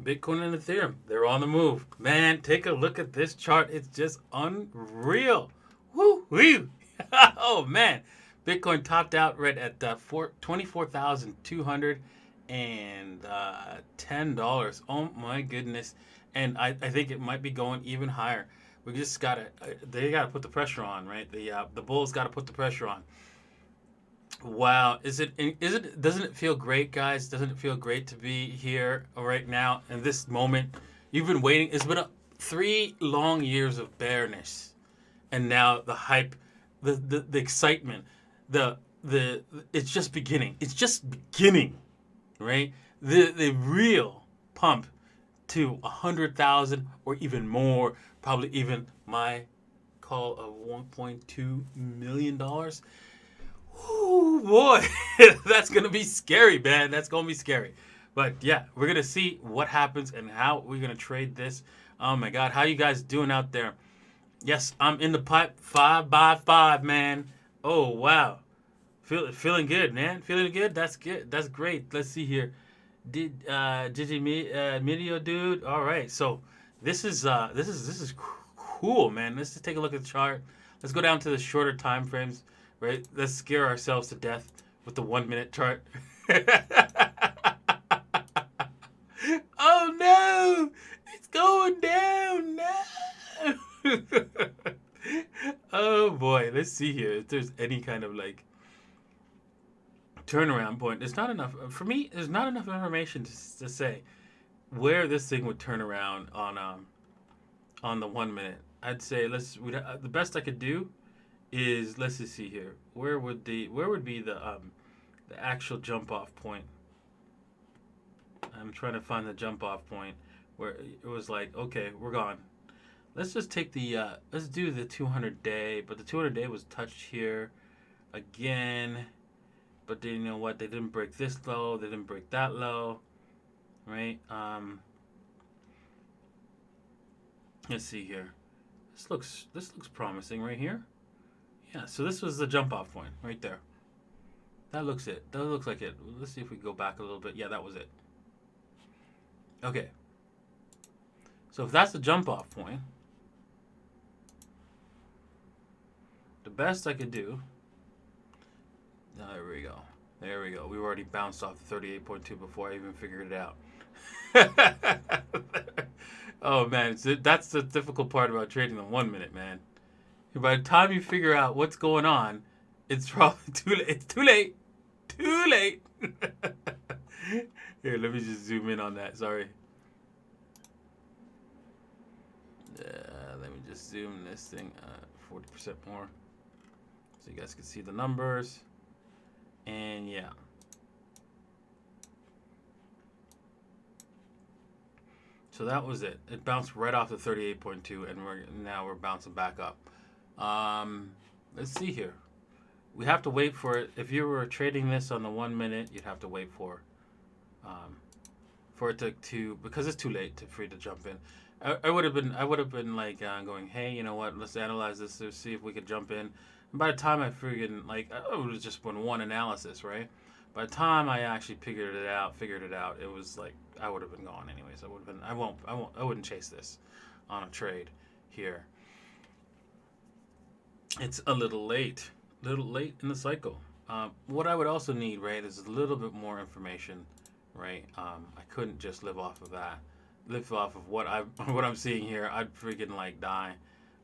Bitcoin and Ethereum, they're on the move. Man, take a look at this chart. It's just unreal. Woo woo. Oh man. Bitcoin topped out right at $24,210. Oh my goodness. And I think it might be going even higher. We just gotta they gotta put the pressure on, right? The bulls gotta put the pressure on. Wow, doesn't it feel great, guys? Doesn't it feel great to be here right now in this moment? You've been waiting. It's been 3 long years of bearness, and now the hype, the excitement, the it's just beginning. It's just beginning, right? The real pump to 100,000 or even more, probably even my call of $1.2 million. Oh boy, that's gonna be scary, man. That's gonna be scary. But yeah, we're gonna see what happens and how we're gonna trade this. Oh my God, how you guys doing out there? Yes, I'm in the pipe 5 by 5, man. Oh wow, feeling good, man. Feeling good. That's good. That's great. Let's see here. Did you meet Medio dude? All right, so this is cool, man. Let's just take a look at the chart. Let's go down to the shorter time frames. Right? Let's scare ourselves to death with the 1 minute chart. Oh no! It's going down now! Oh boy, let's see here if there's any kind of like turnaround point. There's not enough for me. There's not enough information to say where this thing would turn around on the 1 minute. I'd say the best I could do is, let's just see here. Where would be the actual jump off point? I'm trying to find the jump off point where it was like, okay, we're gone. Let's just take let's do the 200-day, but the 200-day was touched here again. But then, you know what? They didn't break this low. They didn't break that low, right? Let's see here. This looks promising right here. Yeah, so this was the jump off point right there. That looks it. That looks like it. Let's see if we go back a little bit. Yeah, that was it. Okay. So if that's the jump off point, the best I could do. There we go. There we go. We already bounced off 38.2 before I even figured it out. Oh man, that's the difficult part about trading the 1 minute, man. By the time you figure out what's going on, it's probably too late. It's too late. Too late. Here, let me just zoom in on that. Sorry. Let me just zoom this thing 40% more so you guys can see the numbers. And yeah. So that was it. It bounced right off the 38.2, and we're bouncing back up. Let's see here. We have to wait for it. If you were trading this on the 1 minute, you'd have to wait for it to because it's too late for you to jump in. I would have been like going, hey, you know what? Let's analyze this to see if we could jump in. And by the time I figured, like, it was just one analysis, right? By the time I actually figured it out, it was like I would have been gone anyways. I wouldn't chase this on a trade here. It's a little late in the cycle. What I would also need, right, is a little bit more information, right? I couldn't just live off of that. Live off of what I'm seeing here. I'd freaking like die.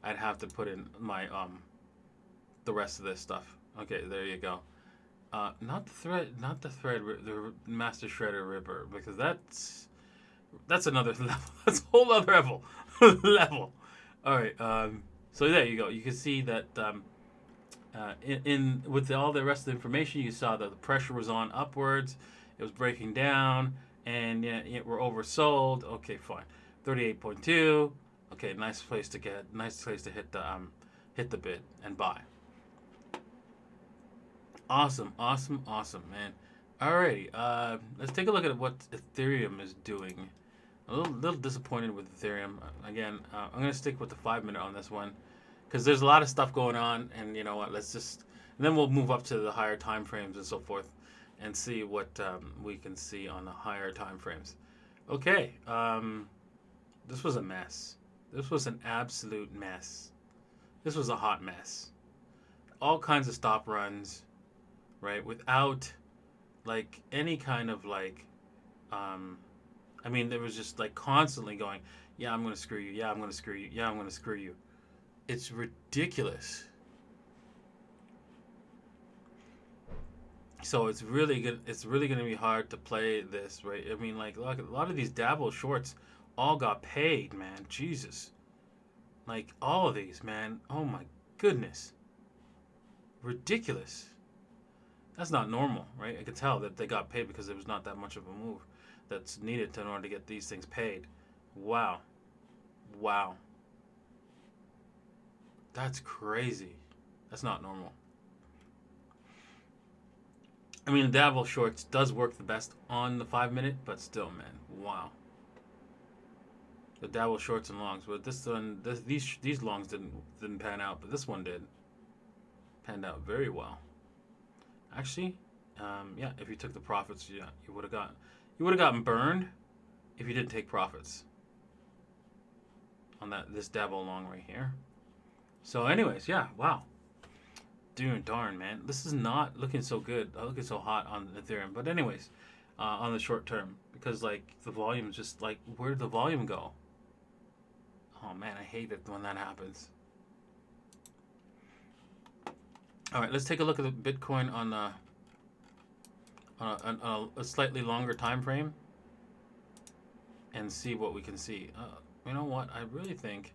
I'd have to put in my the rest of this stuff. Okay, there you go. Not the thread, the master shredder ripper, because that's another level. That's a whole other level. All right. So there you go. You can see that in with all the rest of the information, you saw that the pressure was on upwards. It was breaking down, and we're oversold. Okay, fine. 38.2. Okay, nice place to hit the bid and buy. Awesome, man. Alrighty, let's take a look at what Ethereum is doing. A little disappointed with Ethereum. Again, I'm going to stick with the 5 minute on this one because there's a lot of stuff going on, and you know what, and then we'll move up to the higher time frames and so forth and see what we can see on the higher time frames. Okay. This was a mess. This was an absolute mess. This was a hot mess. All kinds of stop runs, right? Without like any kind of like, um, I mean, there was just like constantly going, yeah, I'm gonna screw you. Yeah, I'm gonna screw you. Yeah, I'm gonna screw you. It's ridiculous. So it's really good. It's really gonna be hard to play this, right? I mean, like a lot of these dabble shorts all got paid, man. Jesus, like all of these, man. Oh my goodness, ridiculous. That's not normal, right? I could tell that they got paid because there was not that much of a move that's needed in order to get these things paid. Wow, wow, that's crazy. That's not normal. I mean, the dabble shorts does work the best on the 5 minute, but still, man, wow. The dabble shorts and longs, but this one, these longs didn't pan out, but this one did. Panned out very well. Actually, yeah, if you took the profits, yeah, you would have gotten burned if you didn't take profits on this dabble long right here. So, anyways, yeah, wow, dude, darn man, this is not looking so good. Looking so hot on Ethereum. But anyways, on the short term, because like the volume is just like, where did the volume go? Oh man, I hate it when that happens. All right, let's take a look at the Bitcoin on a slightly longer time frame and see what we can see. You know what? I really think.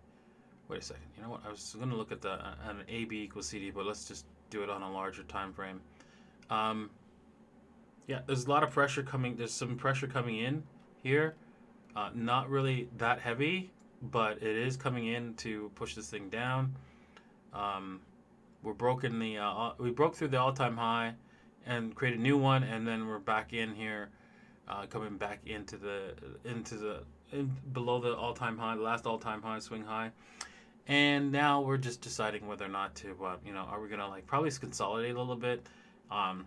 Wait a second. You know what? I was going to look at an AB equals CD, but let's just do it on a larger time frame. Um, yeah, there's a lot of pressure coming. There's some pressure coming in here. Not really that heavy, but it is coming in to push this thing down. Um, we broke through the all-time high and created a new one, and then we're back in here, coming back below the all-time high, the last all-time high, swing high. And now we're just deciding whether or not to, are we gonna like probably consolidate a little bit? Um,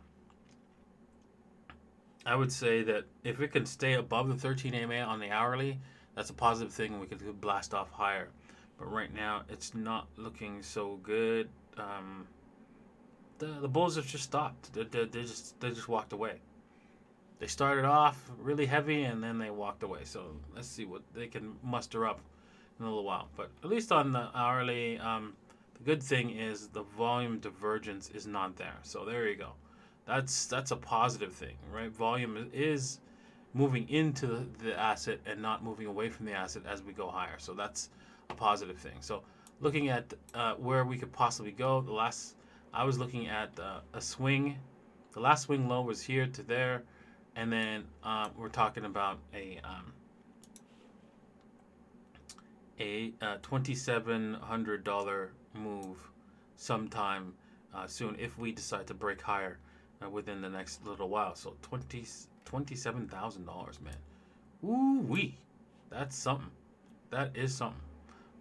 I would say that if it can stay above the 13 AMA on the hourly, that's a positive thing, and we could blast off higher. But right now, it's not looking so good. Um, the Bulls have just stopped. They just walked away. They started off really heavy, and then they walked away. So let's see what they can muster up in a little while. But at least on the hourly, the good thing is the volume divergence is not there. So there you go. That's a positive thing, right? Volume is moving into the asset and not moving away from the asset as we go higher. So that's a positive thing. So looking at where we could possibly go, I was looking at a swing. The last swing low was here to there, and then we're talking about a $2,700 move sometime soon if we decide to break higher within the next little while. So $27,000, man. Ooh wee, that's something. That is something.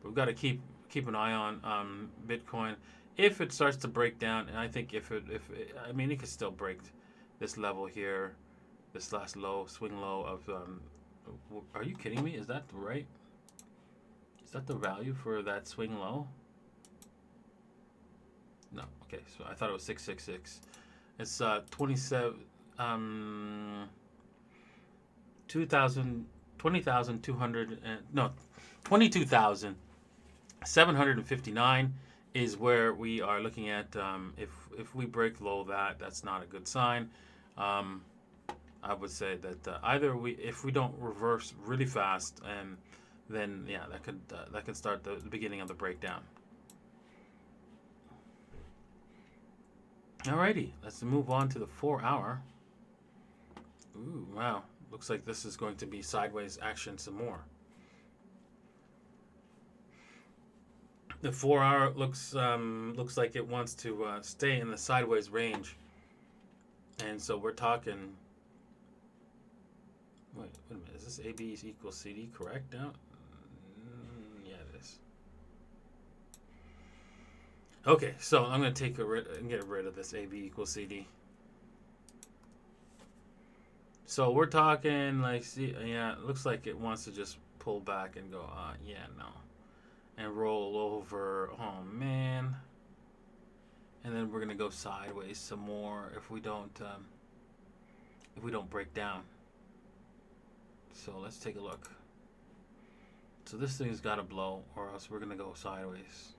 But we've got to keep an eye on Bitcoin. If it starts to break down, and I think I mean, it could still break this level here, this last low, swing low of. Are you kidding me? Is that right? Is that the value for that swing low? No. Okay, so I thought it was 666. It's 27 2000 20,200 no 22,759 is where we are looking at. If we break below that, that's not a good sign. I would say that either if we don't reverse really fast, and then yeah, that could start the beginning of the breakdown. Alrighty, let's move on to the 4 hour. Ooh, wow. Looks like this is going to be sideways action some more. The 4 hour looks like it wants to stay in the sideways range, and so we're talking. Wait a minute. Is this AB equals CD correct now? Yeah, it is. Okay, so I'm going to get rid of this AB equals CD. So we're talking like, see, yeah, it looks like it wants to just pull back and go, yeah, no, and roll over. Oh man, and then we're gonna go sideways some more if we don't break down. So let's take a look. So this thing's got to blow, or else we're gonna go sideways.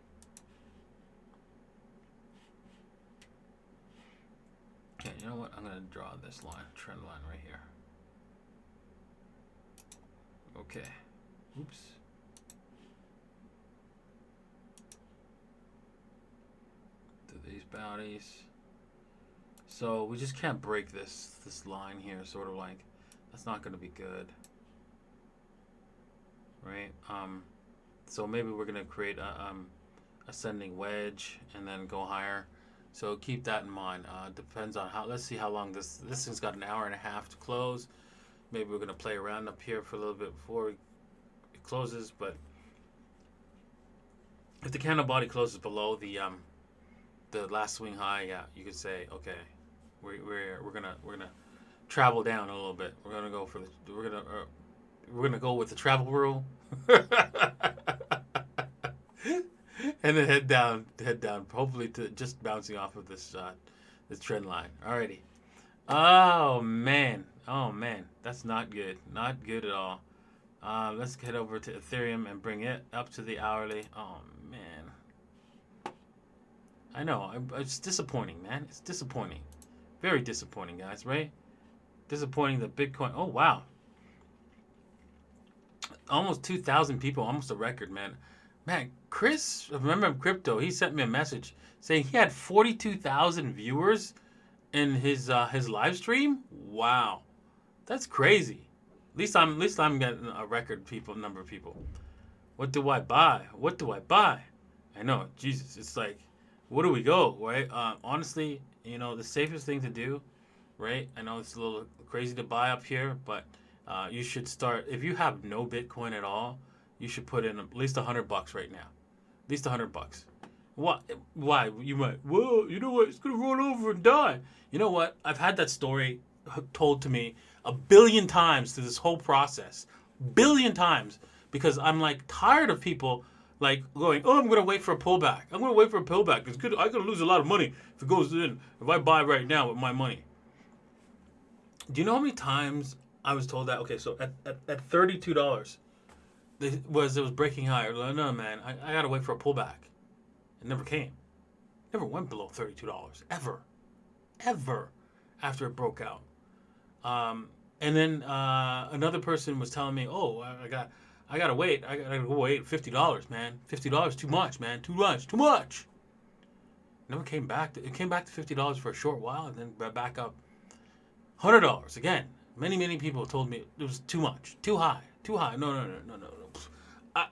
Okay, you know what? I'm gonna draw this line, trend line right here. Okay. Oops. Do these bounties. So we just can't break this line here. Sort of like, that's not gonna be good, right? So maybe we're gonna create a ascending wedge and then go higher. So keep that in mind. Depends on how. Let's see how long this thing's got an hour and a half to close. Maybe we're gonna play around up here for a little bit before it closes. But if the candle body closes below the last swing high, yeah, you could say, okay, we're gonna travel down a little bit. We're gonna go for the we're gonna go with the travel rule. And then head down, hopefully to just bouncing off of this trend line. Alrighty. Oh man, that's not good, not good at all. Let's head over to Ethereum and bring it up to the hourly. Oh man, I know it's disappointing, man. It's disappointing, very disappointing, guys. Right? Disappointing that Bitcoin. Oh wow, almost 2,000 people, almost a record, man. Man, Chris, remember Crypto, he sent me a message saying he had 42,000 viewers in his live stream. Wow, that's crazy. At least I'm getting a record number of people. What do I buy? What do I buy? I know, Jesus, it's like, where do we go, right? Honestly, the safest thing to do, right? I know it's a little crazy to buy up here, but you should start if you have no Bitcoin at all. You should put in at least $100 right now. At least $100. What? Why? You might. Well, you know what? It's gonna roll over and die. You know what? I've had that story told to me a billion times through this whole process. Billion times, because I'm like tired of people like going, oh, I'm gonna wait for a pullback. I'm gonna wait for a pullback. It's good. I'm gonna lose a lot of money if it goes in. If I buy right now with my money. Do you know how many times I was told that? Okay, so at $32. It was breaking higher. Like, no, man, I gotta wait for a pullback. It never came. Never went below $32 ever, ever after it broke out. And then another person was telling me, oh, I gotta wait. I gotta go wait $50, man. $50 too much, man. Too much. Never came back. It came back to $50 for a short while, and then back up $100 again. Many people told me it was too much, too high. No.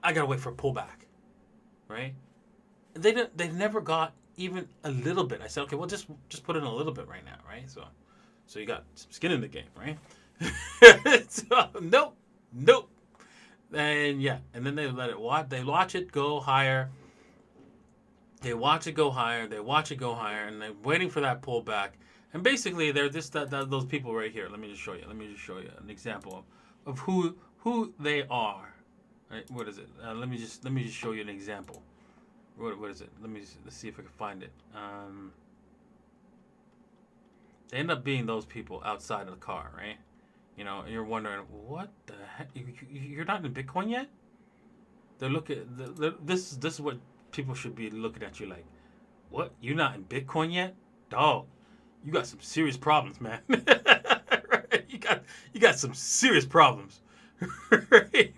I gotta wait for a pullback, right? They never got even a little bit. I said, okay, well just put in a little bit right now, right? So you got some skin in the game, right? So nope. And yeah, and then they let it watch. They watch it go higher. They watch it go higher. And they're waiting for that pullback. And basically, they're those people right here. Let me just show you an example of who they are. Right? What is it? Let me just show you an example. What is it? Let's see if I can find it. They end up being those people outside of the car, right? And you're wondering, what the heck? You're not in Bitcoin yet? They're looking. This is what people should be looking at you like. What? You're not in Bitcoin yet, dog? You got some serious problems, man. Right? You got some serious problems. Right?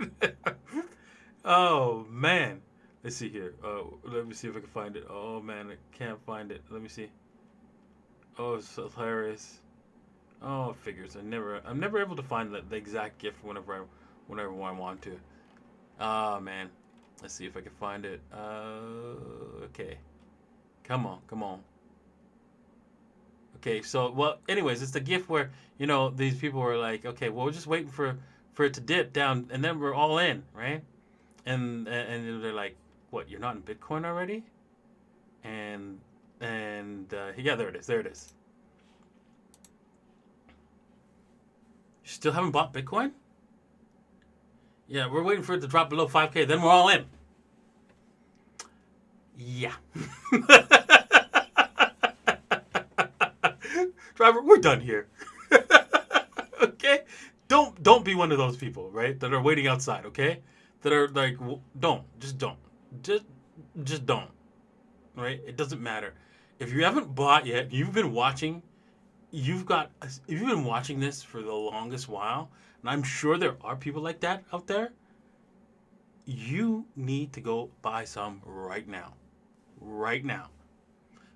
Oh man, let's see here. Let me see if I can find it. Oh man, I can't find it. Let me see. Oh, it's so hilarious. Oh, figures. I'm never able to find the exact gift whenever I want to. Oh man, let's see if I can find it. Okay, come on. Okay, so well, anyways, it's the gift where these people were like, okay, well, we're just waiting for it to dip down, and then we're all in, right? And they're like, what? You're not in Bitcoin already? And yeah, there it is. Still haven't bought Bitcoin? Yeah, we're waiting for it to drop below 5K. Then we're all in. Yeah. Driver, we're done here. Okay? Don't be one of those people, right? That are waiting outside, okay? That are like, don't. Just don't. Just don't. Right? It doesn't matter. If you haven't bought yet, you've been watching, if you've been watching this for the longest while, and I'm sure there are people like that out there, you need to go buy some right now. Right now.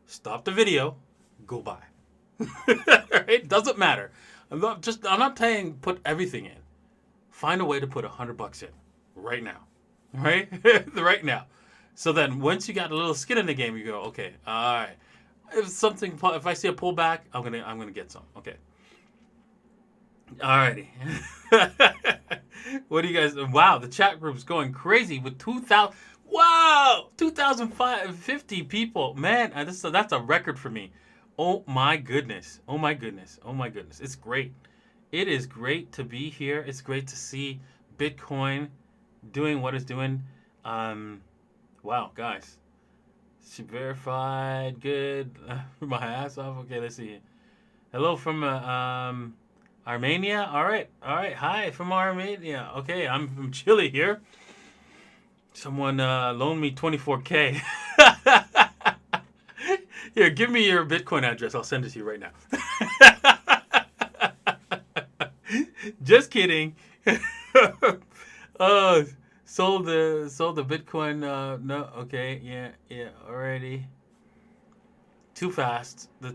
Stop the video, go buy. It doesn't matter. I'm not saying put everything in. Find a way to put $100 in right now. Right? Right now. So then once you got a little skin in the game, you go, okay, all right. If I see a pullback, I'm gonna get some. Okay. Alrighty. What do you guys? Wow, the chat group's going crazy with 2,000. Wow, 2,050 people. Man, that's a record for me. Oh my goodness. Oh my goodness. Oh my goodness. It's great. It is great to be here. It's great to see Bitcoin doing what it's doing. Wow, guys. She verified. Good. My ass off. Okay, let's see. Hello from Armenia. All right. Hi from Armenia. Okay, I'm from Chile here. Someone loaned me 24K. Here, give me your Bitcoin address. I'll send it to you right now. Just kidding. Sold the Bitcoin. No, okay, yeah, already. Too fast. The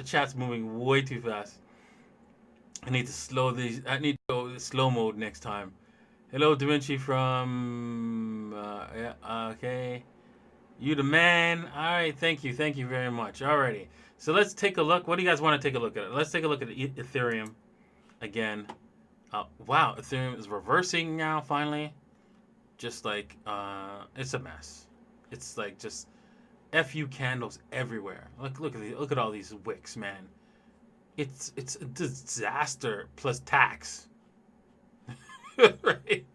chat's moving way too fast. I need to go slow mode next time. Hello, Da Vinci from. Yeah, okay. You the man. All right, thank you very much. Alrighty, so let's take a look. What do you guys want to take a look at? Let's take a look at Ethereum again. Wow, Ethereum is reversing now finally. Just like it's a mess. It's like just FU candles everywhere. Look at all these wicks, man. It's a disaster plus tax. Right?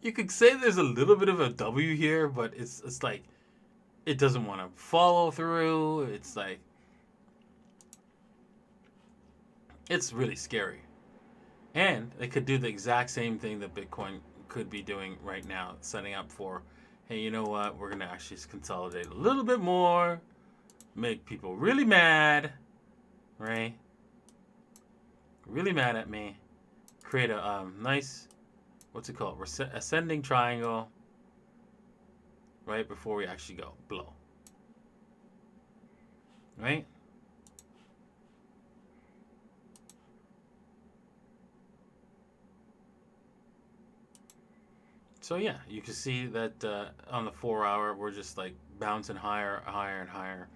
You could say there's a little bit of a W here, but it's like it doesn't want to follow through. It's like it's really scary. And they could do the exact same thing that Bitcoin could be doing right now, setting up for, hey, you know what? We're going to actually consolidate a little bit more, make people really mad, right? Really mad at me. Create a nice, what's it called? Ascending triangle, right? Before we actually go blow. Right? So yeah, you can see that on the 4 hour, we're just like bouncing higher and higher.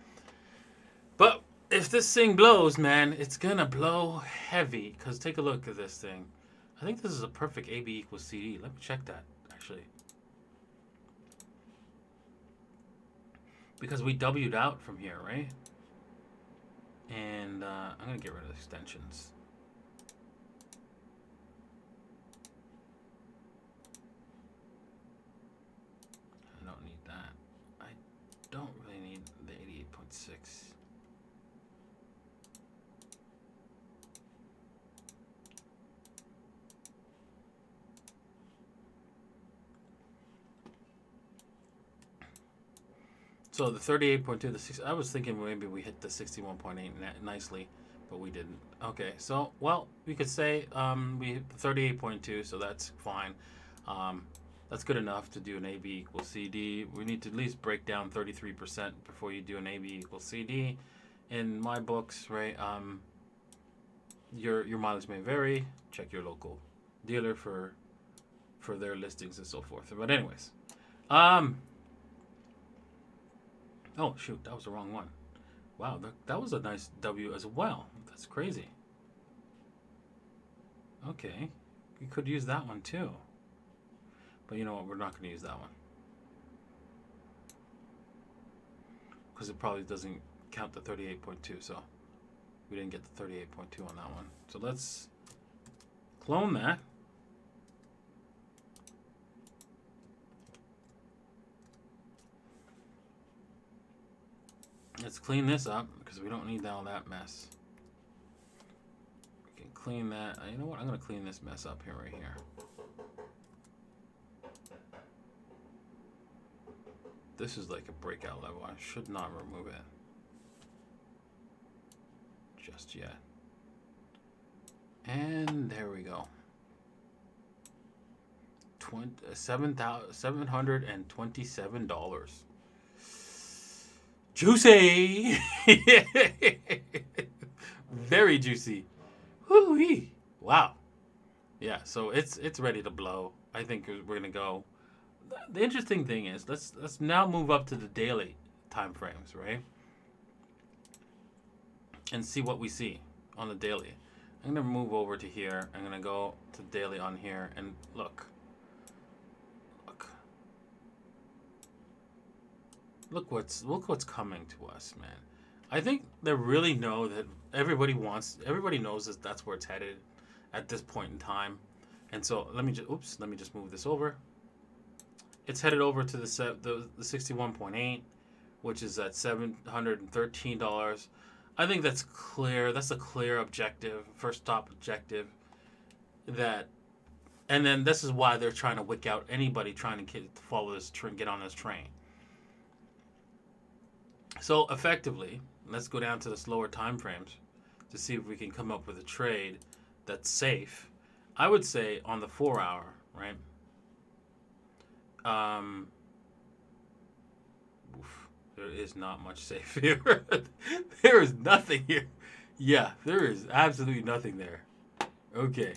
But if this thing blows, man, it's gonna blow heavy. Cause take a look at this thing. I think this is a perfect AB equals CD. Let me check that actually. Because we W'd out from here, right? And I'm gonna get rid of extensions. Don't really need the 88.6. So the 38.2, the 6, I was thinking maybe we hit the 61.8 nicely, but we didn't. Okay, so well, we could say we hit 38.2, so that's fine. That's good enough to do an AB equals CD. We need to at least break down 33% before you do an AB equals CD. In my books, right, your mileage may vary. Check your local dealer for their listings and so forth. But anyways, oh shoot, that was the wrong one. Wow, that was a nice W as well. That's crazy. Okay, you could use that one too. But you know what? We're not going to use that one. Because it probably doesn't count the 38.2. So we didn't get the 38.2 on that one. So let's clone that. Let's clean this up because we don't need all that mess. We can clean that. You know what? I'm going to clean this mess up here, right here. This is like a breakout level. I should not remove it just yet. And there we go. $727. Juicy. Very juicy. Woo-wee. Wow. Yeah, so it's ready to blow. I think we're gonna go. The interesting thing is let's now move up to the daily time frames, right? And see what we see on the daily. I'm gonna move over to here. I'm gonna go to daily on here and look. Look what's coming to us, man. I think they really know that everybody knows that that's where it's headed at this point in time. And so let me just move this over. It's headed over to the 61.8, which is at $713. I think that's clear. That's a clear objective, first stop objective. And then this is why they're trying to wick out anybody trying to follow this train, get on this train. So effectively, let's go down to the slower time frames to see if we can come up with a trade that's safe. I would say on the 4 hour, right? There is not much safe here. There is nothing here. Yeah, there is absolutely nothing there. Okay.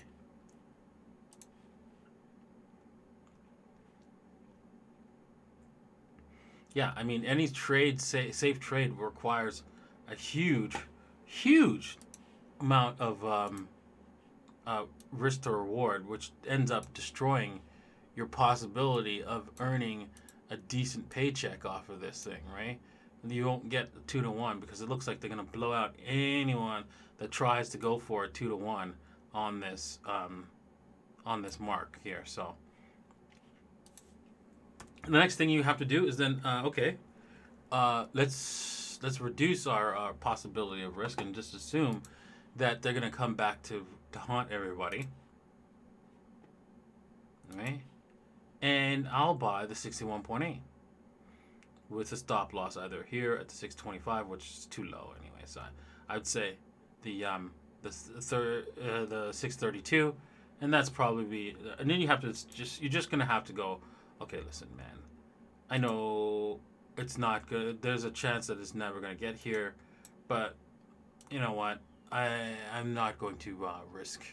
Yeah, I mean, any trade, safe trade requires a huge amount of risk to reward, which ends up destroying your possibility of earning a decent paycheck off of this thing, right? You won't get 2-to-1 because it looks like they're going to blow out anyone that tries to go for a 2-to-1 on this mark here. So the next thing you have to do is then let's reduce our possibility of risk and just assume that they're going to come back to haunt everybody, right? And I'll buy the 61.8 with a stop loss either here at the 625, which is too low anyway. So I'd say the 632, and that's probably and then you're just gonna have to go. Okay, listen, man. I know it's not good. There's a chance that it's never gonna get here, but you know what? I'm not going to risk.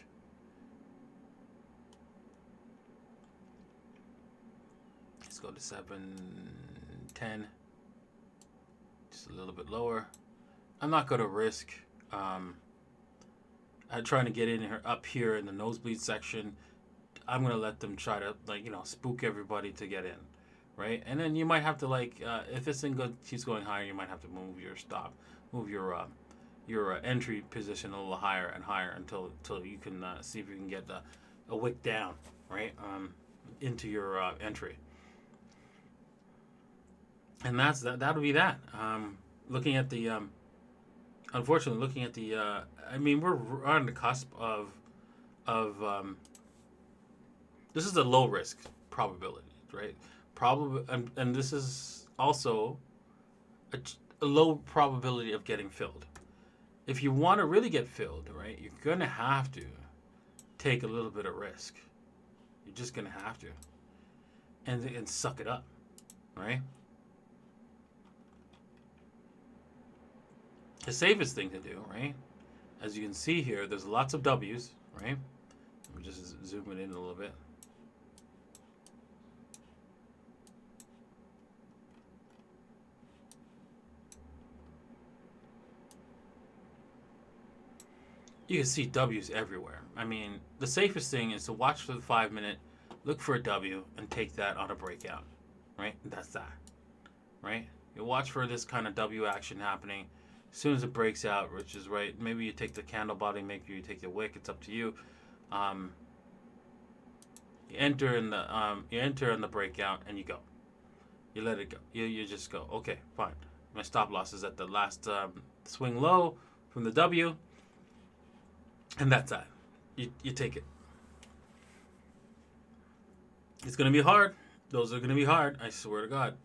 Let's go to 710. Just a little bit lower. I'm not going to risk. I'm trying to get in here up here in the nosebleed section. I'm going to let them try to spook everybody to get in, right? And then you might have to if this thing keeps going higher, you might have to move your your entry position a little higher and higher until you can see if you can get a wick down, right, into your entry. And that'll be that. Looking at the, unfortunately, I mean, we're on the cusp of this is a low risk probability, right? And this is also a low probability of getting filled. If you want to really get filled, right, you're gonna have to take a little bit of risk. You're just gonna have to, and suck it up, right? The safest thing to do, right? As you can see here, there's lots of W's, right? Let me just zoom it in a little bit. You can see W's everywhere. I mean, the safest thing is to watch for the 5 minute, look for a W, and take that on a breakout, right? That's that, right? You watch for this kind of W action happening. As soon as it breaks out, which is right, maybe you take the candle body, maybe you take the wick. It's up to you. Um, you enter in the breakout and you go. You let it go. You just go. Okay, fine. My stop loss is at the last swing low from the W, and that's that. You take it. It's gonna be hard. Those are gonna be hard. I swear to God,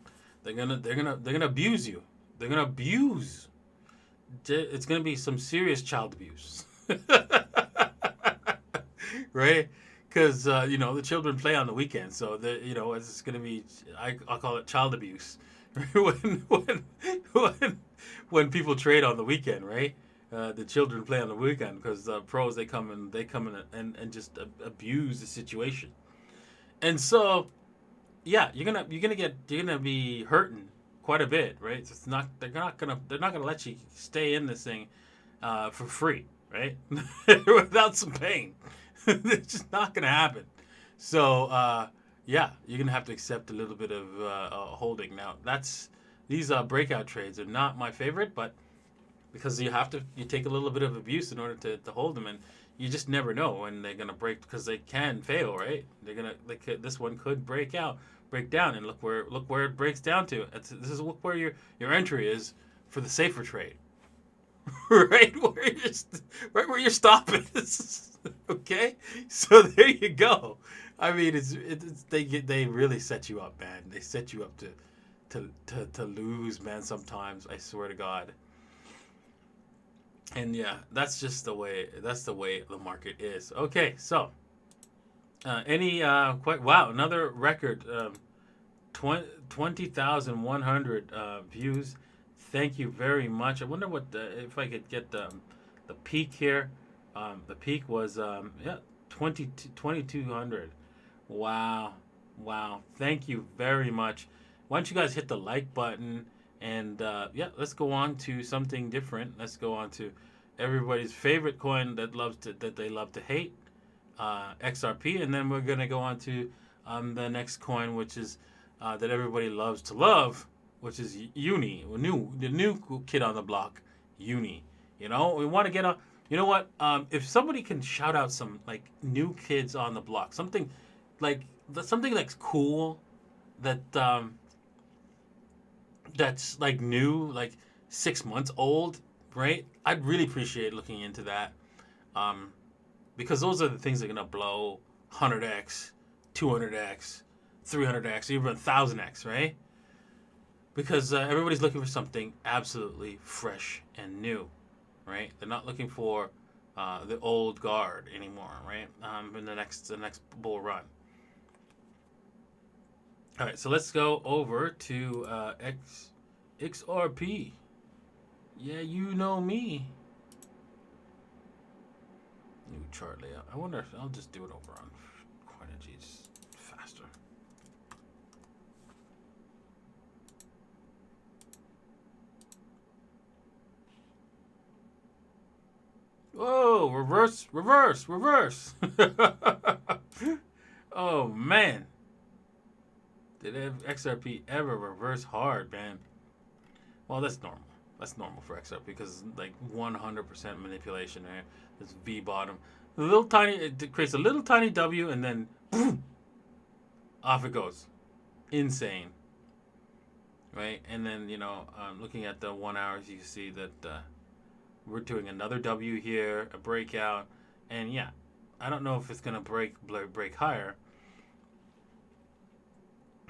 they're gonna abuse you. They're gonna abuse. It's gonna be some serious child abuse, right? Because the children play on the weekend, so it's gonna be. I'll call it child abuse when when people trade on the weekend, right? The children play on the weekend because pros they come in and just abuse the situation. And so, yeah, you're gonna be hurting quite a bit, right? It's not they're not gonna let you stay in this thing for free, right? Without some pain. It's just not gonna happen. So yeah, you're gonna have to accept a little bit of holding. Now these breakout trades are not my favorite, but because you take a little bit of abuse in order to hold them, and you just never know when they're gonna break because they can fail, right? This one could break down, and look where it breaks down to. This is where your entry is for the safer trade, right where your stop is. Okay, so there you go. I mean, they really set you up, man. They set you up to lose, man. Sometimes I swear to God. And yeah, that's just the way. That's the way the market is. Okay, so another record, 20,100 views. Thank you very much. I wonder if I could get the peak here. The peak was 2,200. Wow, Thank you very much. Why don't you guys hit the like button? And let's go on to something different. Let's go on to everybody's favorite coin that they love to hate, XRP, and then we're gonna go on to the next coin, which is that everybody loves to love, which is Uni, the new kid on the block, Uni. We want to get on. You know what? If somebody can shout out some like new kids on the block, something that's cool, that's like new, like 6 months old, right? I'd really appreciate looking into that, because those are the things that are gonna blow 100x, 200x, 300x, even 1,000x, right? Because everybody's looking for something absolutely fresh and new, right? They're not looking for the old guard anymore, right? In the next bull run. All right, so let's go over to XRP. Yeah, you know me. New chart layout. I wonder if I'll just do it over on Coinergy. It's faster. Whoa, reverse. Oh, man. Did XRP ever reverse hard, man? Well, that's normal. That's normal for XRP because it's like 100% manipulation, right? This V bottom. It creates a little tiny W and then boom, off it goes. Insane. Right? And then, looking at the 1 hours, you see that we're doing another W here, a breakout. And yeah, I don't know if it's going to break higher.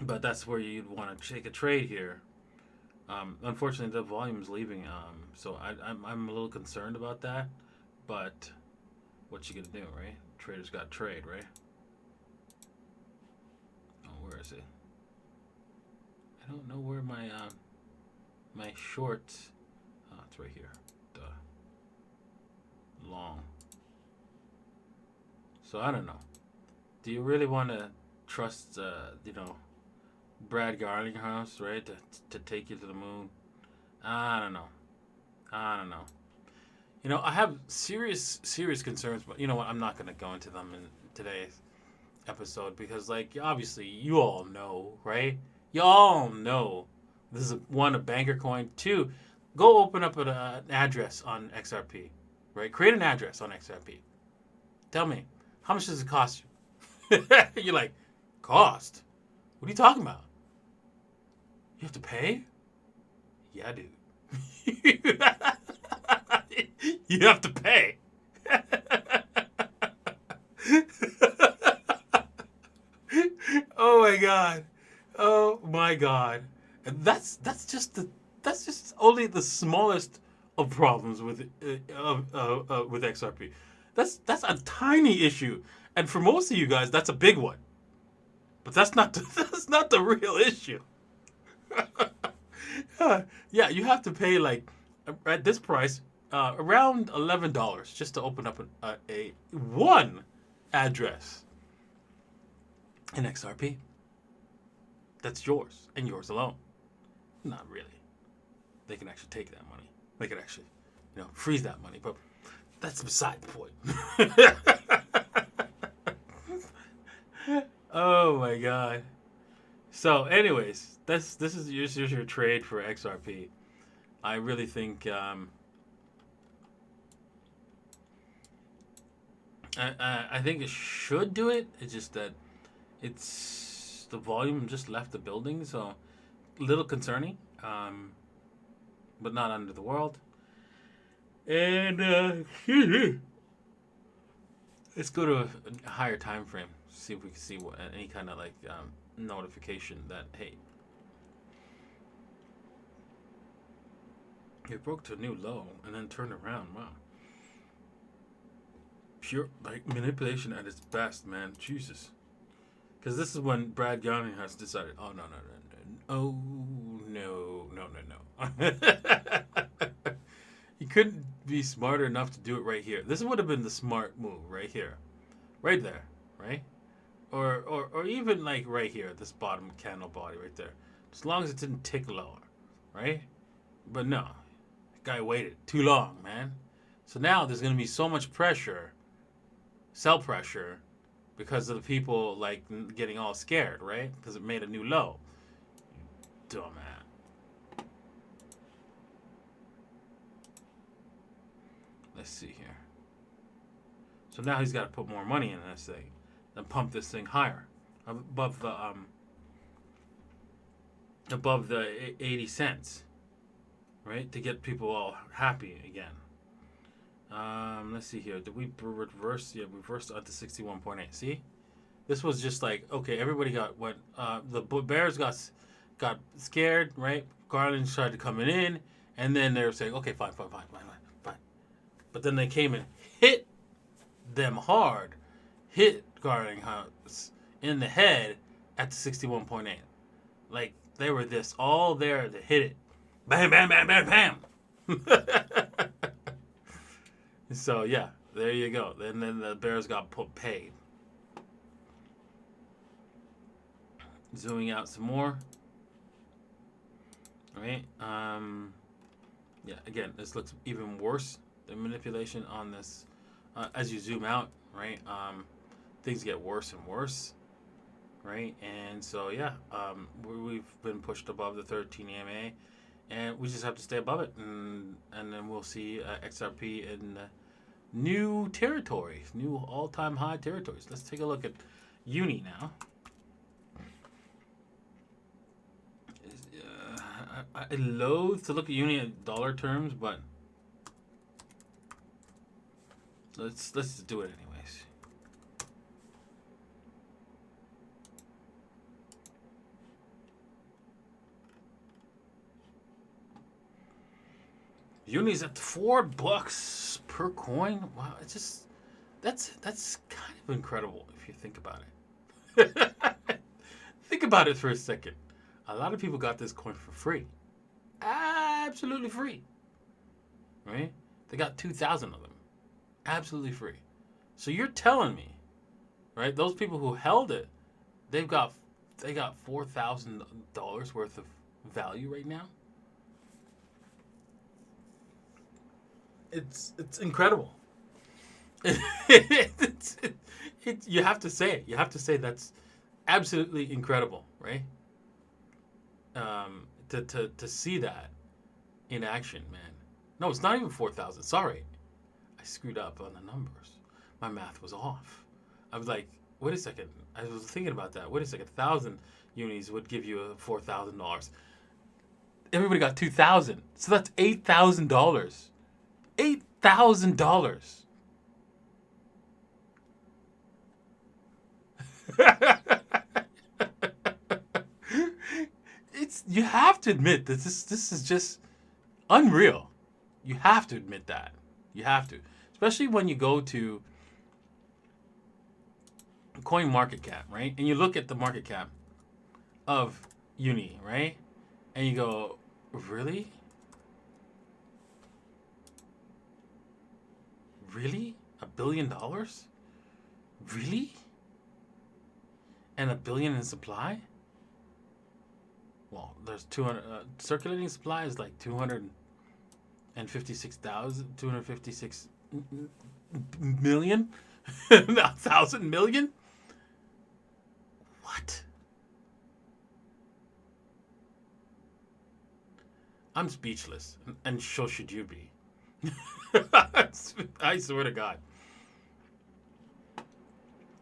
But that's where you'd want to take a trade here. Unfortunately, the volume is leaving, so I'm a little concerned about that. But what you gonna do, right? Traders got trade, right? Oh, where is it? I don't know where my my shorts. Oh, it's right here. Duh. Long. So I don't know. Do you really want to trust, Brad Garlinghouse, right, to take you to the moon? I don't know. I have serious concerns, but you know what? I'm not going to go into them in today's episode because, like, obviously, you all know, right? You all know this is a banker coin. Two, go open up an address on XRP, right? Create an address on XRP. Tell me, How much does it cost you? You're like, cost? What are you talking about? You have to pay? Yeah, dude. You have to pay. Oh my god. Oh my god. And that's just only the smallest of problems with XRP. That's a tiny issue, and for most of you guys, that's a big one. But that's not that's not the real issue. Yeah, you have to pay like at this price around $11 just to open up a one address in XRP. That's yours and yours alone. Not really. They can actually take that money. They can actually, freeze that money. But that's beside the point. Oh my god. So, anyways, this is your trade for XRP. I really think I think it should do it. It's just that it's the volume just left the building, so a little concerning, but not under the world. And let's go to a higher time frame. See if we can see any kind of like notification that hey, it broke to a new low and then turned around. Wow. Pure like manipulation at its best, man. Jesus. Because this is when Brad Young has decided, oh no, he couldn't be smarter enough to do it right here. This would have been the smart move right here, right there, right, or even like right here, this bottom candle body right there. As long as it didn't tick lower, right? But no, the guy waited too long, man. So now there's gonna be so much pressure, sell pressure, because of the people like getting all scared, right? Because it made a new low. Dumbass. Let's see here. So now he's got to put more money in this thing and pump this thing higher, above the 80 cents, right? To get people all happy again. Let's see here. Did we reverse? Yeah, we reversed onto 61.8. See, this was just like okay. Everybody the bears got scared, right? Garland started coming in, and then they were saying, okay, fine. But then they came and hit them hard, hit Garland House in the head at the 61.8. Like they were all there to hit it. Bam, bam, bam, bam, bam. So yeah, there you go. And then the bears got paid. Zooming out some more. All right. Yeah. Again, this looks even worse. The manipulation on this, as you zoom out, right? Things get worse and worse, right? And so yeah, we've been pushed above the 13 EMA, and we just have to stay above it, and then we'll see XRP in new territories, new all-time high territories. Let's take a look at Uni now. I loathe to look at Uni in dollar terms, but let's do it anyways. Uni's at $4 per coin. Wow, it's just that's kind of incredible if you think about it. Think about it for a second. A lot of people got this coin for free, absolutely free, right? They got 2,000 of them, absolutely free. So you're telling me, right? Those people who held it, they got $4,000 worth of value right now. It's incredible. You have to say it. You have to say that's absolutely incredible, right? To see that in action, man. No, it's not even 4,000. Sorry, I screwed up on the numbers. My math was off. I was like, wait a second. I was thinking about that. Wait a second. 1,000 unis would give you $4,000. Everybody got 2,000, so that's $8,000. $8,000. It's you have to admit that this is just unreal. You have to admit that. You have to, especially when you go to coin market cap, right? And you look at the market cap of Uni, right? And you go, really? Really? $1 billion? Really? And $1 billion in supply? Well, there's 200 circulating supply is like 256 million, not 1,000 million. What? I'm speechless, and so should you be. I swear to God.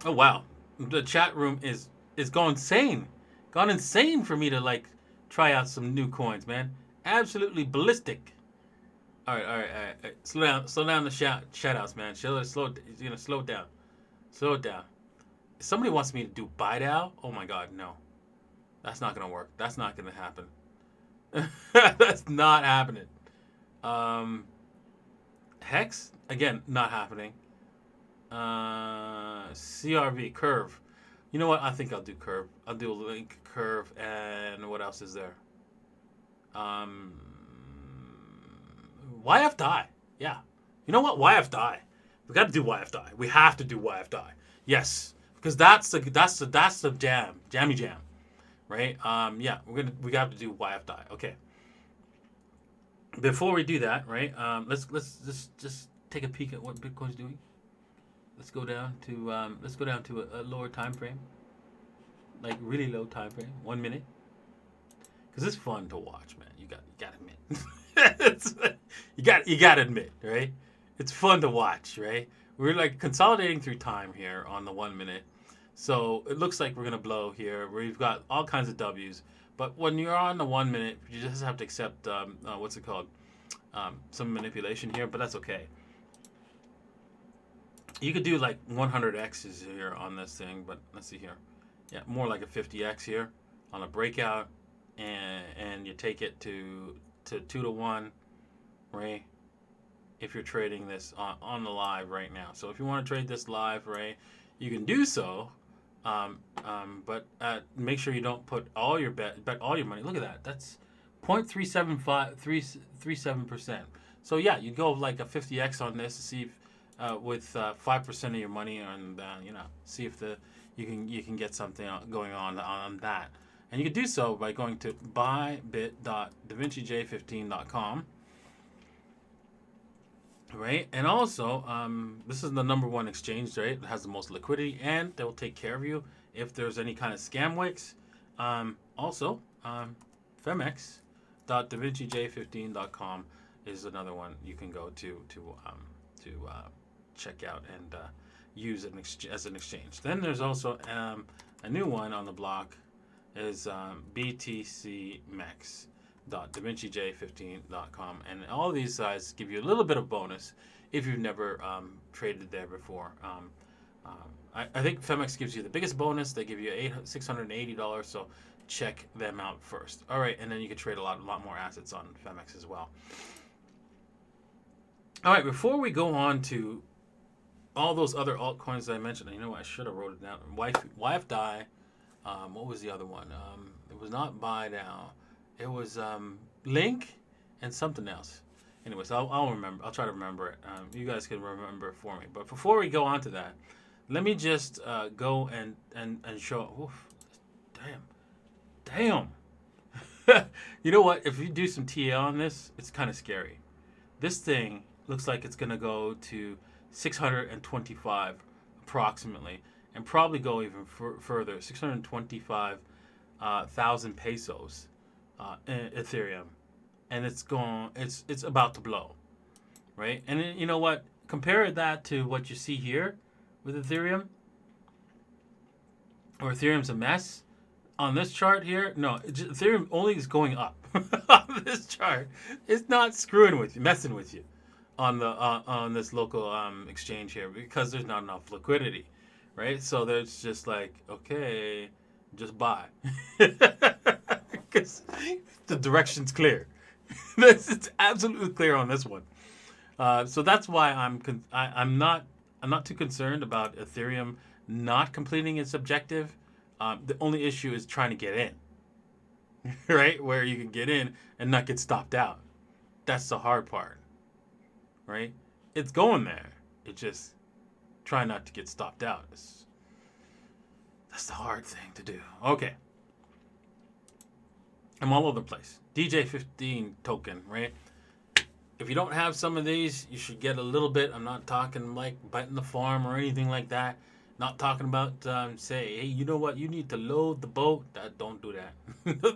Oh wow, the chat room is going insane, gone insane for me to like try out some new coins, man. Absolutely ballistic. All right, all right, all right. All right. Slow down the shout outs, man. Slow it down, slow it down. If somebody wants me to do buy now, oh my God, no, that's not gonna work. That's not gonna happen. That's not happening. Um, Hex again, not happening. CRV curve. You know what? I think I'll do curve. I'll do a link curve, and what else is there? Um, YF die. Yeah. You know what? YF die. We got to do YF die. We have to do YF die. Yes, because that's the jammy jam, right? Yeah, we got to do YF die. Okay. Before we do that, right? Let's just take a peek at what Bitcoin's doing. Let's go down to a lower time frame, like really low time frame, 1 minute, because it's fun to watch, man. You got to admit, you got to admit, right? It's fun to watch, right? We're like consolidating through time here on the 1 minute, so it looks like we're gonna blow here. We've got all kinds of W's, but when you're on the 1 minute, you just have to accept what's it called, some manipulation here, but that's okay. You could do like 100x's here on this thing, but let's see here. Yeah, more like a 50x here on a breakout, and you take it to 2 to 1, right? If you're trading this on the live right now. So if you want to trade this live, right, you can do so, but make sure you don't put all your bet all your money. Look at that. That's 0.37537%. So yeah, you go like a 50x on this to see if with 5% of your money, and see if you can get something going on that, and you can do so by going to buybit.davincij15.com, right? And also, this is the #1 exchange, right? It has the most liquidity, and they will take care of you if there's any kind of scam wicks. Also, femex.davincij15.com is another one you can go to check out and use as an exchange. Then there's also a new one on the block is btcmex.davincij15.com, and all these sites give you a little bit of bonus if you've never traded there before. I think Femex gives you the biggest bonus. They give you $680, so check them out first. All right, and then you can trade a lot more assets on Femex as well. All right, before we go on to all those other altcoins that I mentioned, you know what? I should have wrote it down. YFDI. What was the other one? It was not Buy Now. It was Link and something else. Anyways, I'll remember. I'll try to remember it. You guys can remember it for me. But before we go on to that, let me just go and show. Oof, damn. You know what? If you do some TA on this, it's kind of scary. This thing looks like it's going to go to 625 approximately, and probably go even further, 625,000 pesos in Ethereum, and it's about to blow, right? And then, you know what? Compare that to what you see here with Ethereum. or Ethereum's a mess on this chart here. No, Ethereum only is going up on this chart. It's not screwing with you, messing with you on the on this local exchange here because there's not enough liquidity, right? So there's just like, okay, just buy because the direction's clear. It's absolutely clear on this one. So that's why I'm not too concerned about Ethereum not completing its objective. The only issue is trying to get in, right? Where you can get in and not get stopped out. That's the hard part, right? It's going there. It just try not to get stopped out. That's the hard thing to do. Okay. I'm all over the place. DJ15 token, right? If you don't have some of these, you should get a little bit. I'm not talking like biting the farm or anything like that. Not talking about say, hey, you know what? You need to load the boat. Don't do that.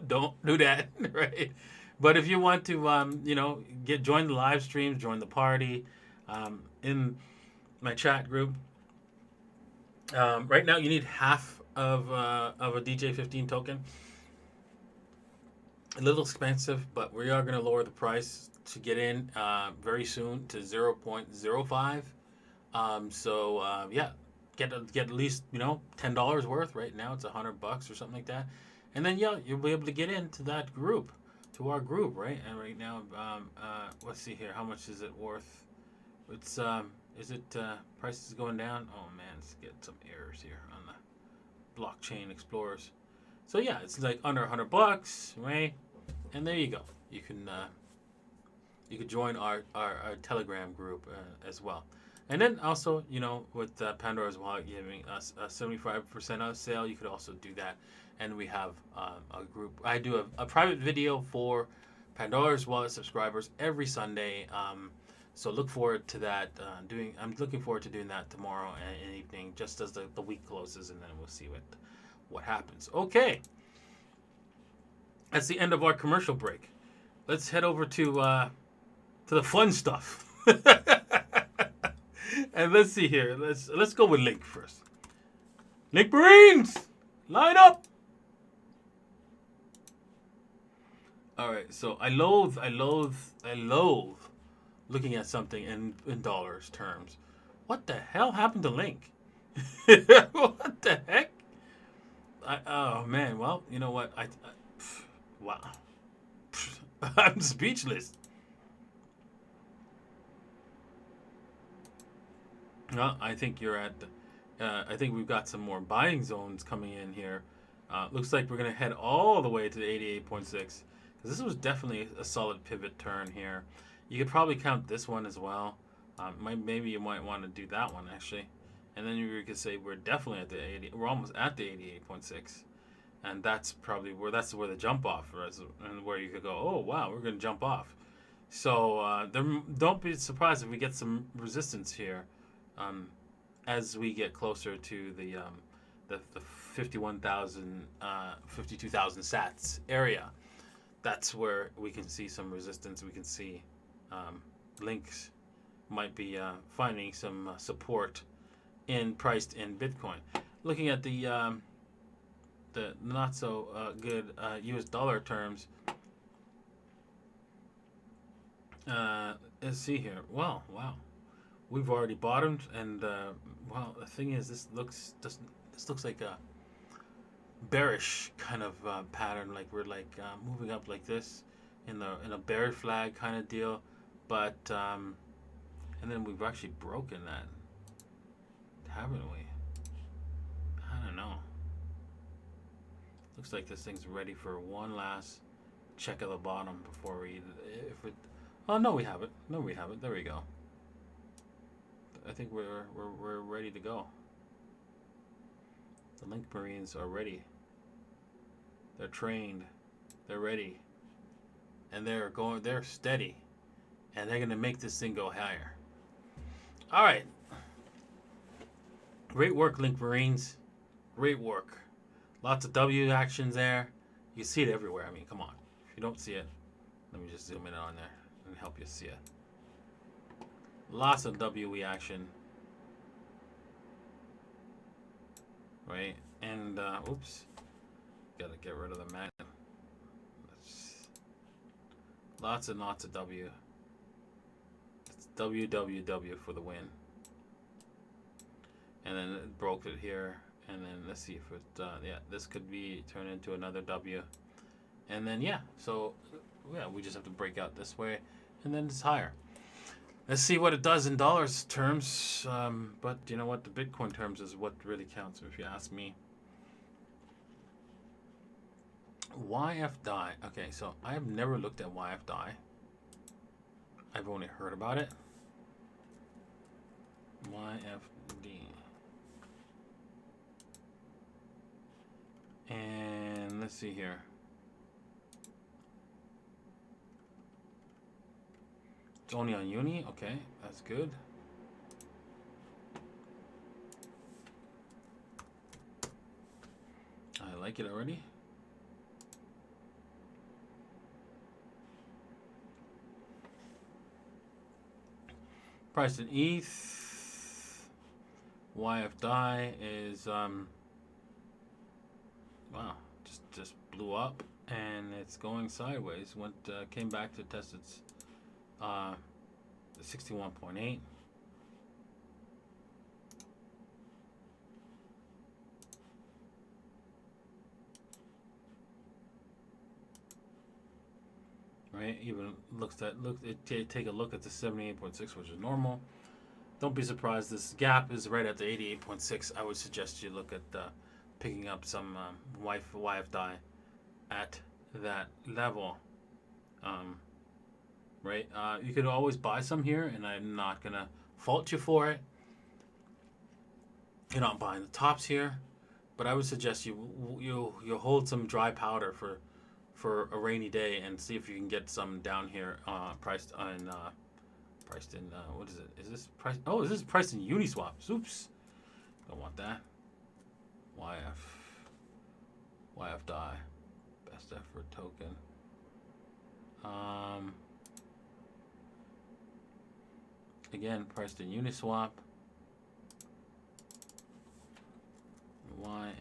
Don't do that, right? But if you want to, join the live streams, join the party in my chat group. Right now, you need half of a DJ15 token. A little expensive, but we are going to lower the price to get in very soon to 0.05. Get at least $10 worth. Right now it's $100 or something like that, and then you'll be able to get into that group, to our group, right? And right now, let's see here, how much is it worth? It's price is going down. Oh man, let's get some errors here on the blockchain explorers. So yeah, it's like under $100, right? And there you go. You can join our Telegram group as well. And then also, with Pandora's Wallet giving us a 75% off sale, you could also do that. And we have a group. I do a private video for Pandora's Wallet subscribers every Sunday. So look forward to that. I'm looking forward to doing that tomorrow and evening, just as the week closes, and then we'll see what happens. Okay. That's the end of our commercial break. Let's head over to the fun stuff. And let's see here. Let's go with Link first. Link Marines, line up. All right. So I loathe looking at something in dollars terms. What the hell happened to Link? What the heck? Oh man. Well, you know what? Wow. I'm speechless. Well, I think you're at. I think we've got some more buying zones coming in here. Looks like we're gonna head all the way to the 88.6 because this was definitely a solid pivot turn here. You could probably count this one as well. Maybe you might want to do that one actually, and then you could say we're definitely at the 80. We're almost at the 88.6. And that's probably where the jump off is, and where you could go, oh wow, we're going to jump off. So don't be surprised if we get some resistance here, as we get closer to the 51,000, 52,000 sats area. That's where we can see some resistance. We can see Links might be finding some support priced in Bitcoin. Looking at the not so good US dollar terms. Let's see here. Wow. We've already bottomed, and well, the thing is, this looks like a bearish kind of pattern. Like we're moving up like this in a bear flag kind of deal, but and then we've actually broken that, haven't we? I don't know. Looks like this thing's ready for one last check of the bottom before we. Oh no, we have it. There we go. I think we're ready to go. The Link Marines are ready. They're trained. They're ready. And they're steady. And they're gonna make this thing go higher. Alright. Great work, Link Marines. Great work. Lots of W actions there. You see it everywhere. I mean, come on. If you don't see it, let me just zoom in on there and help you see it. Lots of WE action. right? And oops, gotta get rid of the mat. Lots and lots of W. It's WWW for the win. And then it broke it here. And then let's see if it, yeah, this could be turned into another W. And then, yeah, so, yeah, we just have to break out this way. And then it's higher. Let's see what it does in dollars terms. But you know what? The Bitcoin terms is what really counts, if you ask me. YFDI. Okay, so I have never looked at YFDI. I've only heard about it. YFD. And let's see here. It's only on Uni. Okay, that's good. I like it already. Price in ETH. YFDI is wow, just blew up and it's going sideways. Went came back to test its 61.8. Right, even take a look at the 78.6, which is normal. Don't be surprised. This gap is right at the 88.6. I would suggest you look at picking up some YFDI at that level. Right, you could always buy some here, and I'm not gonna fault you for it. You're not buying the tops here, but I would suggest you hold some dry powder for a rainy day and see if you can get some down here priced in what is it? Is this price? Oh, is this priced in Uniswap? Oops, don't want that. YFDI, best effort token. Again, priced in Uniswap. YFDI.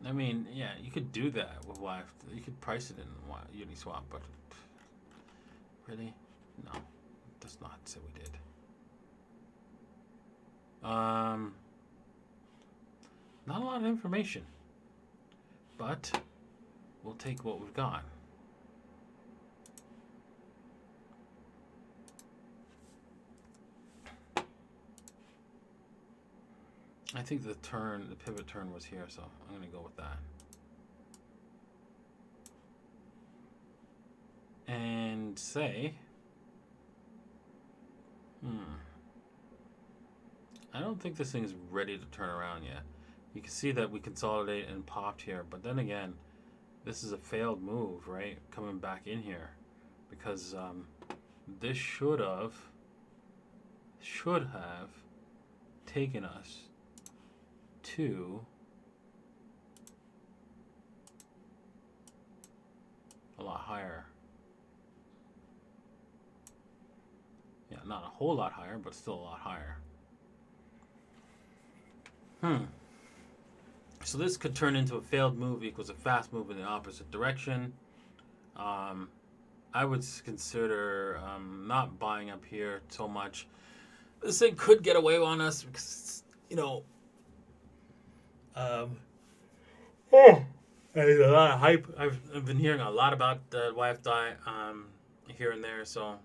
I mean, yeah, you could do that with YF. You could price it in Uniswap, but really, no, it does not say we did. Not a lot of information, but we'll take what we've got. I think the pivot turn was here, so I'm going to go with that. And say, I don't think this thing is ready to turn around yet. You can see that we consolidate and popped here, but then again, this is a failed move, right? Coming back in here, because this should have taken us to a lot higher. Yeah, not a whole lot higher, but still a lot higher. So this could turn into a failed move equals a fast move in the opposite direction. I would consider not buying up here so much. This thing could get away on us because, you know, there's a lot of hype. I've been hearing a lot about the YFDI here and there. So,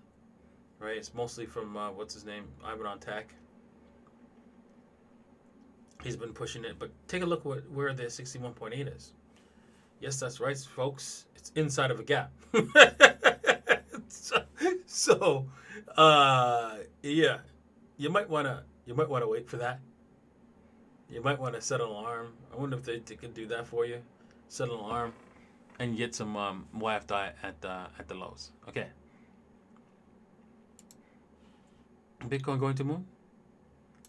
right, it's mostly from what's his name, Ivan on Tech. He's been pushing it, but take a look where the 61.8 is. Yes, that's right, folks. It's inside of a gap. so, yeah, you might wanna wait for that. You might want to set an alarm. I wonder if they can do that for you. Set an alarm and get some YFDI at the lows. Okay. Bitcoin going to moon?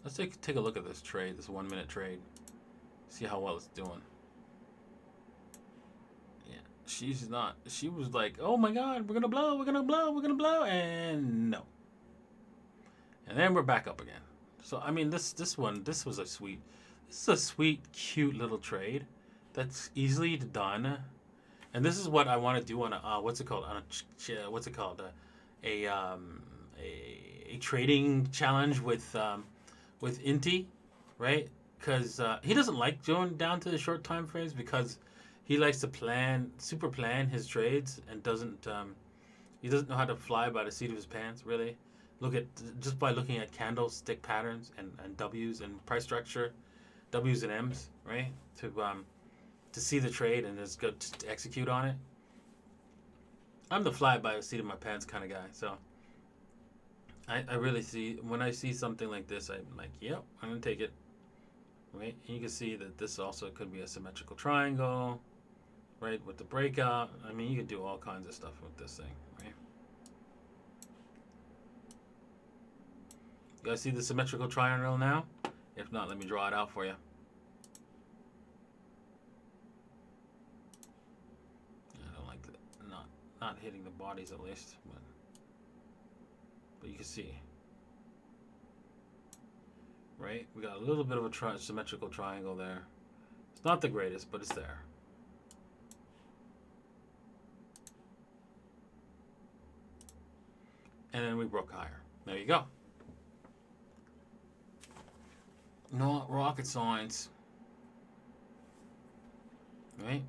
Let's take a look at this trade, this 1 minute trade. See how well it's doing. Yeah, she's not. She was like, "Oh my God, we're gonna blow, we're gonna blow, we're gonna blow," and no. And then we're back up again. So I mean, this was a sweet, this is a sweet, cute little trade that's easily done. And this is what I want to do on a what's it called, on what's it called, a a trading challenge with Inti, right? Because he doesn't like going down to the short time frames because he likes to super plan his trades, and doesn't he doesn't know how to fly by the seat of his pants, really. Look at Just by looking at candlestick patterns and W's and price structure, W's and M's, right? To see the trade and just go to execute on it. I'm the fly by the seat of my pants kind of guy, so I really see, when I see something like this, I'm like, yep, I'm gonna take it. Right? And you can see that this also could be a symmetrical triangle, right? With the breakout. I mean, you could do all kinds of stuff with this thing, right? You guys see the symmetrical triangle now? If not, let me draw it out for you. I don't like that. Not hitting the bodies at least, but you can see, right? We got a little bit of a symmetrical triangle there. It's not the greatest, but it's there. And then we broke higher. There you go. Not rocket science. Right?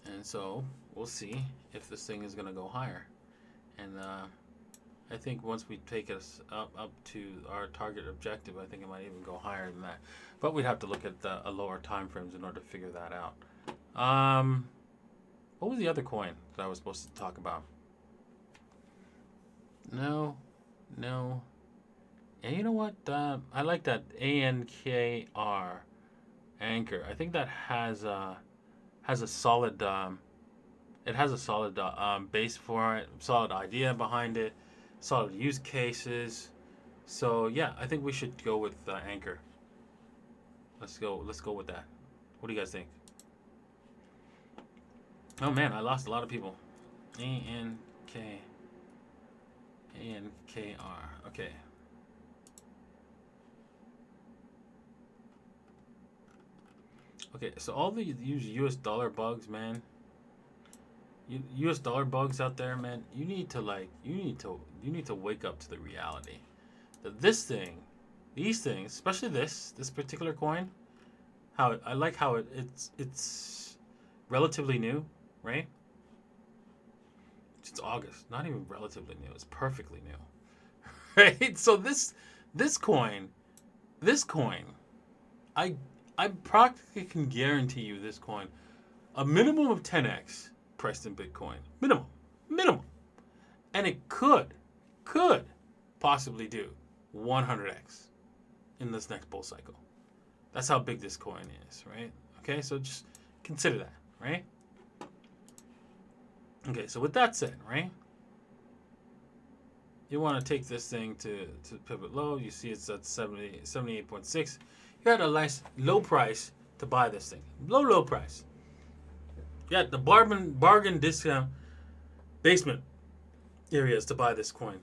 And so we'll see if this thing is going to go higher. And I think once we take us up to our target objective, I think it might even go higher than that. But we'd have to look at a lower time frames in order to figure that out. What was the other coin that I was supposed to talk about? No. And you know what? I like that ANKR, Anchor. I think that has a solid it has a solid base for it, solid idea behind it, solid use cases. So yeah, I think we should go with Anchor. Let's go with that. What do you guys think? Oh man, I lost a lot of people. ANKR. Okay. Okay, so all the US dollar bugs, man. US dollar bugs out there, man. You need to wake up to the reality that these things, especially this particular coin, I like how it's relatively new, right? It's August, not even relatively new. It's perfectly new, right? So this coin, I practically can guarantee you this coin, a minimum of 10x priced in Bitcoin, minimum, and it could possibly do 100x in this next bull cycle. That's how big this coin is, right? Okay, so just consider that, right? Okay, so with that said, right, you want to take this thing to pivot low. You see it's at 78.6. You had a nice low price to buy this thing. Low price. You had the bargain discount basement areas to buy this coin.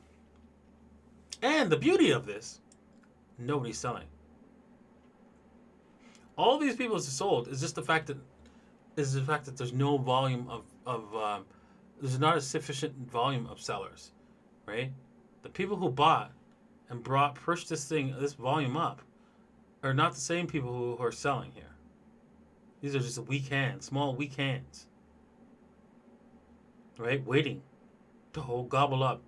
And the beauty of this, nobody's selling. All these people have sold is just the fact that there's no volume of there's not a sufficient volume of sellers, right? The people who bought and pushed this volume up are not the same people who are selling here. These are just weak hands, small weak hands, right? Waiting to gobble up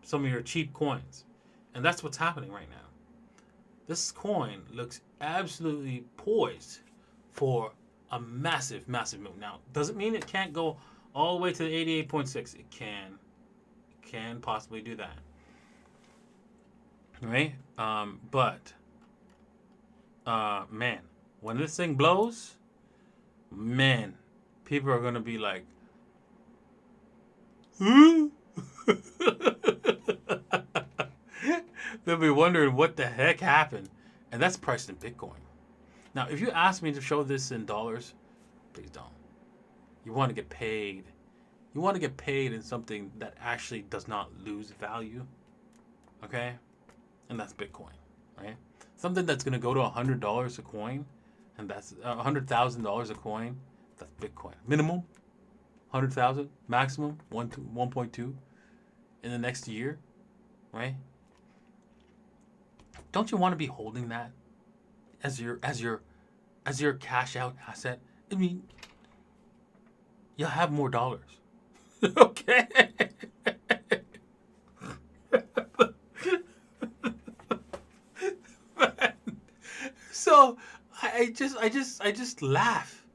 some of your cheap coins. And that's what's happening right now. This coin looks absolutely poised for a massive move. Now, doesn't mean it can't go all the way to the 88.6. It can possibly do that, right? But man, when this thing blows, man, people are gonna be like, huh? They'll be wondering what the heck happened. And that's priced in Bitcoin. Now, if you ask me to show this in dollars, please don't. You want to get paid. You want to get paid in something that actually does not lose value. Okay? And that's Bitcoin, right? Something that's going to go to $100 a coin, and that's $100,000 a coin, that's Bitcoin. Minimum, 100,000. Maximum, 1.2 in the next year, right? Don't you want to be holding that as your cash out asset? I mean, you'll have more dollars. Okay. So I just laugh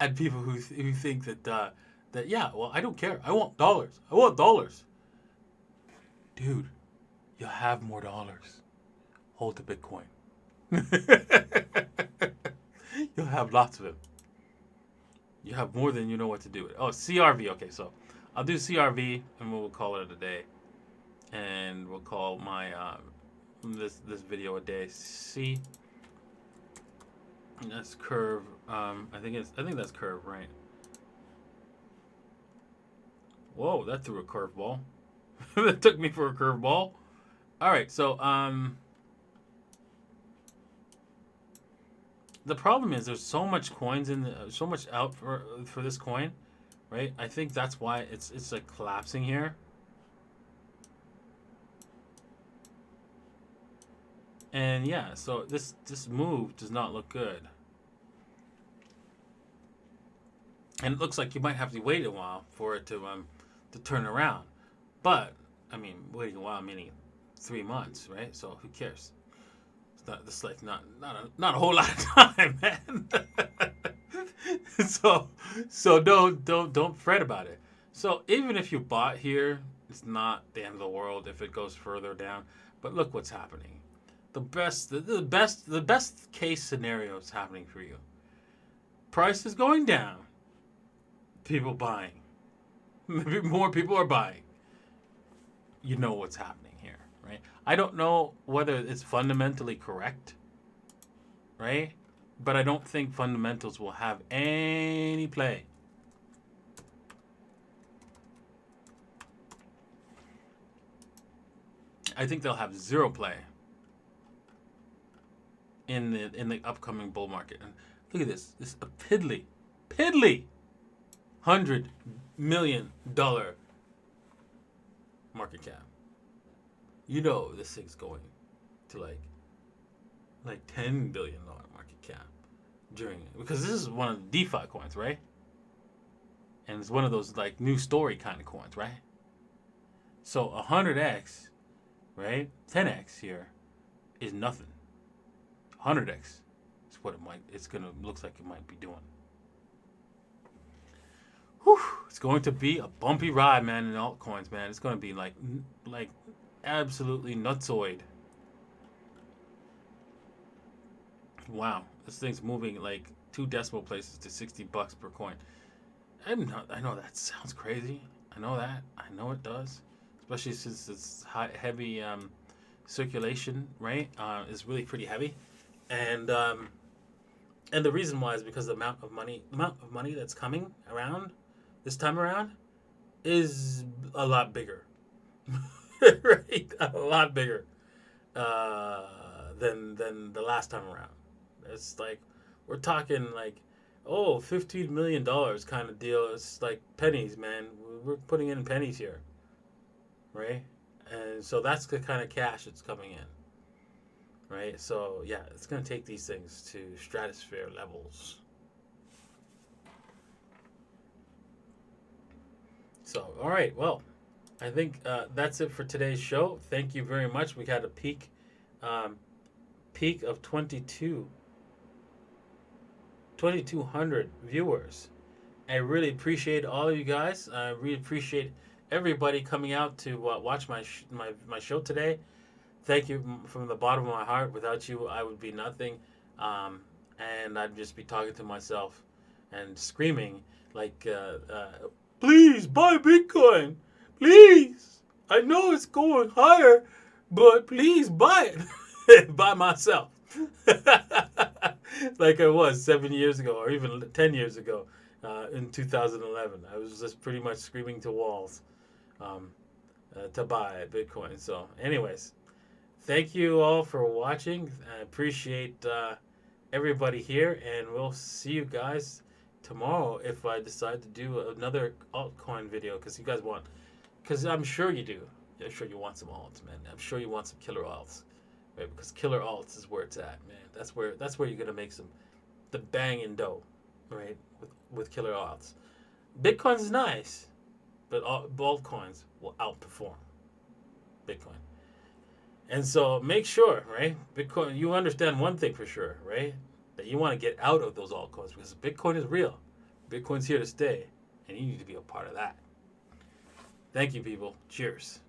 at people who think that yeah, well, I don't care. I want dollars. I want dollars. Dude, you'll have more dollars. Hold the Bitcoin. You'll have lots of it. You have more than you know what to do with it. Oh, CRV. Okay, so I'll do CRV and we'll call it a day. And we'll call my this video a day. C. That's curve. I think that's curve, right? Whoa, that threw a curveball. That took me for a curveball. All right, so the problem is there's so much coins so much out for this coin, right? I think that's why it's like collapsing here. And yeah, so this move does not look good. And it looks like you might have to wait a while for it to turn around. But I mean, waiting a while meaning 3 months, right? So who cares? It's like not a whole lot of time, man. so don't fret about it. So even if you bought here, it's not the end of the world if it goes further down. But look what's happening. The best case scenario is happening for you. Price is going down. People buying. Maybe more people are buying. You know what's happening here, right? I don't know whether it's fundamentally correct, right? But I don't think fundamentals will have any play. I think they'll have zero play in the upcoming bull market. And look at this. This is a piddly $100 million market cap. You know this thing's going to like $10 billion market cap because this is one of the DeFi coins, right? And it's one of those like new story kind of coins, right? So 100x, right? 10x here is nothing. 100x is what looks like it might be doing. Whew, it's going to be a bumpy ride, man, in altcoins, man. It's going to be like absolutely nutsoid. Wow, this thing's moving like 2 decimal places to $60 per coin. I know that sounds crazy. I know that. I know it does. Especially since it's heavy circulation, right? Is really pretty heavy. And the reason why is because the amount of money that's coming around this time around is a lot bigger. Right? A lot bigger than the last time around. It's like we're talking like $15 million kind of deal. It's like pennies, man. We're putting in pennies here, right? And so that's the kind of cash that's coming in, right? So yeah, it's gonna take these things to stratosphere levels. So all right, well, I think that's it for today's show. Thank you very much. We had a peak of 2,200 viewers. I really appreciate all of you guys. I really appreciate everybody coming out to watch my show today. Thank you from the bottom of my heart. Without you, I would be nothing, and I'd just be talking to myself and screaming like, "Please buy Bitcoin, please. I know it's going higher, but please buy it by myself." like I was 7 years ago, or even 10 years ago, in 2011. I was just pretty much screaming to walls, um, to buy Bitcoin. So, anyways, thank you all for watching. I appreciate everybody here, and we'll see you guys tomorrow if I decide to do another altcoin video, because you guys want, because I'm sure you do. I'm sure you want some alts, man. I'm sure you want some killer alts, right? Because killer alts is where it's at, man. That's where you're gonna make some the banging dough, right? With killer alts. Bitcoins is nice, but altcoins will outperform Bitcoin. And so make sure, right? Bitcoin, you understand one thing for sure, right? That you want to get out of those altcoins, because Bitcoin is real. Bitcoin's here to stay, and you need to be a part of that. Thank you, people. Cheers.